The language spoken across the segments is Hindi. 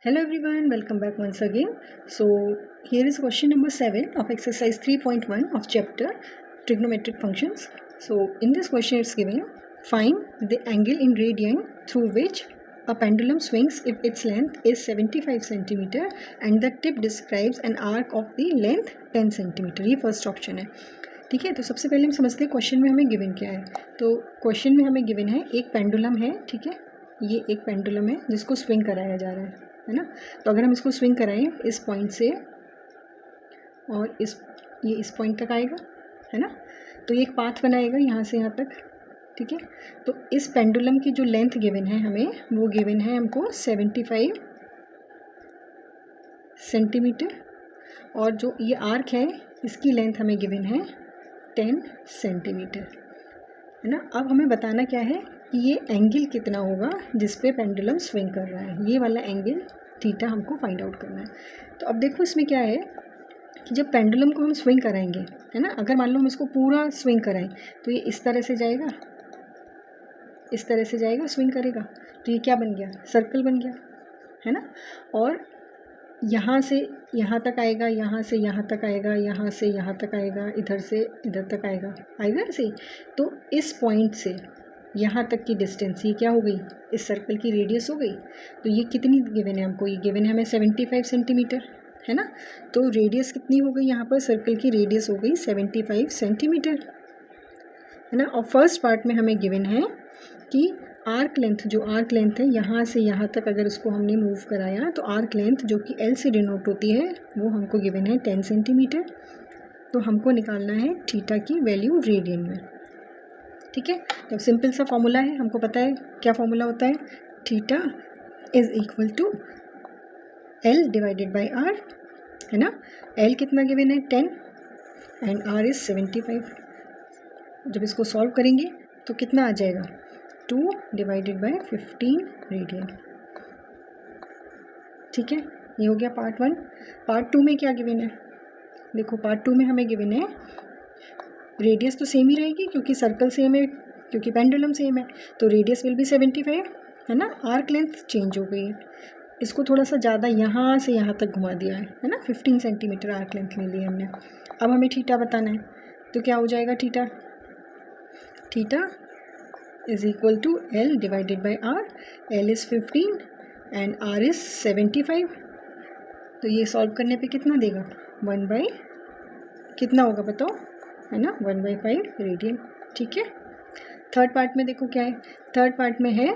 Hello everyone, welcome back once again. So here is question number 7 of exercise 3.1 of chapter trigonometric functions. So in this question it's given, find the angle in radian through which a pendulum swings if its length is 75 cm and the tip describes an arc of the length 10 cm. ये फर्स्ट ऑप्शन है. ठीक है, तो सबसे पहले हम समझते हैं क्वेश्चन में हमें गिवन क्या है. तो क्वेश्चन में हमें गिवन है एक पेंडुलम है. ठीक है, ये एक पेंडुलम है जिसको स्विंग कराया जा रहा है ना. तो अगर हम इसको स्विंग कराएं इस पॉइंट से और ये इस पॉइंट तक आएगा, है ना. तो ये एक पाथ बनाएगा यहाँ से यहाँ तक. ठीक है, तो इस पेंडुलम की जो लेंथ गिवन है हमें, वो गिवन है हमको 75 सेंटीमीटर और जो ये आर्क है इसकी लेंथ हमें गिवन है 10 सेंटीमीटर, है ना. अब हमें बताना क्या है कि ये एंगल कितना होगा जिस पे पेंडुलम स्विंग कर रहा है. ये वाला एंगल थीटा हमको फाइंड आउट करना है. तो अब देखो इसमें क्या है कि जब पेंडुलम को हम स्विंग कराएंगे, है ना, अगर मान लो हम इसको पूरा स्विंग कराएं तो ये इस तरह से जाएगा, इस तरह से जाएगा, स्विंग करेगा. तो ये क्या बन गया, सर्कल बन गया, है ना. और यहाँ से यहाँ तक आएगा, यहाँ से यहाँ तक आएगा, यहाँ से यहाँ तक आएगा, इधर से इधर तक आएगा ऐसे ही. तो इस पॉइंट से यहाँ तक की डिस्टेंस ये क्या हो गई, इस सर्कल की रेडियस हो गई. तो ये कितनी गिवन है हमको, ये गिवन है हमें 75 सेंटीमीटर, है ना. तो रेडियस कितनी हो गई यहाँ पर, सर्कल की रेडियस हो गई 75 सेंटीमीटर, है ना. और फर्स्ट पार्ट में हमें गिवन है कि आर्क लेंथ, जो आर्क लेंथ है यहाँ से यहाँ तक अगर उसको हमने मूव कराया तो आर्क लेंथ जो कि एल से डिनोट होती है वो हमको गिवन है 10 सेंटीमीटर. तो हमको निकालना है थीटा की वैल्यू रेडियन में. ठीक है, तो सिंपल सा फॉर्मूला है, हमको पता है क्या फॉर्मूला होता है. Theta is equal to L divided by R, है ना. एल कितना गिवन है 10 एंड आर इज 75. जब इसको सॉल्व करेंगे तो कितना आ जाएगा, 2 डिवाइडेड बाई 15 रेडियन. ठीक है, ये हो गया पार्ट 1. पार्ट 2 में क्या गिवन है, देखो पार्ट 2 में हमें गिवन है रेडियस तो सेम ही रहेगी क्योंकि सर्कल सेम है, क्योंकि पेंडुलम सेम है, तो रेडियस विल बी 75, है ना. आर्क लेंथ चेंज हो गई है, इसको थोड़ा सा ज़्यादा यहाँ से यहाँ तक घुमा दिया है ना. 15 सेंटीमीटर आर्क लेंथ ले ली हमने. अब हमें थीटा बताना है, तो क्या हो जाएगा theta, theta is equal to L divided by R. L is 15 and R is 75. तो ये सॉल्व करने पे कितना देगा, 1 बाई कितना होगा बताओ, है ना, 1/5 रेडियन. ठीक है. थर्ड पार्ट में देखो क्या है, थर्ड पार्ट में है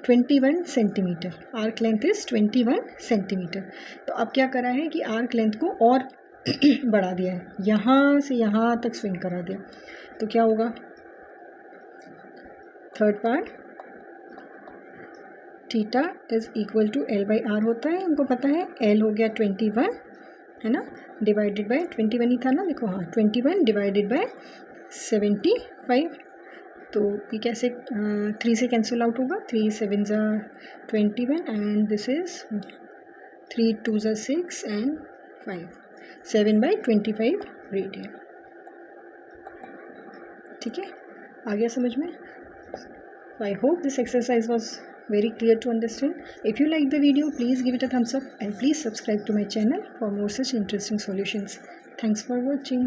21 centimetre. Arc length is 21 centimetre. तो अब क्या करा है कि आर्क लेंथ को और बढ़ा दिया है, यहाँ से यहाँ तक स्विंग करा दिया. तो क्या होगा, third part theta is equal to L by R होता है, हमको पता है. एल हो गया 21, है ना, डिवाइडेड बाय 21 ही था ना, देखो हाँ 21 डिवाइडेड बाय 75. तो ये कैसे 3 से कैंसिल आउट होगा, 3 7 ज़ा 21 एंड दिस इज 3 2 ज़ा 6 एंड 5, 7/25 रेडियन. ठीक है, आ गया समझ में. I hope this exercise was very clear to understand. If you like the video, please give it a thumbs up and please subscribe to my channel for more such interesting solutions. Thanks for watching.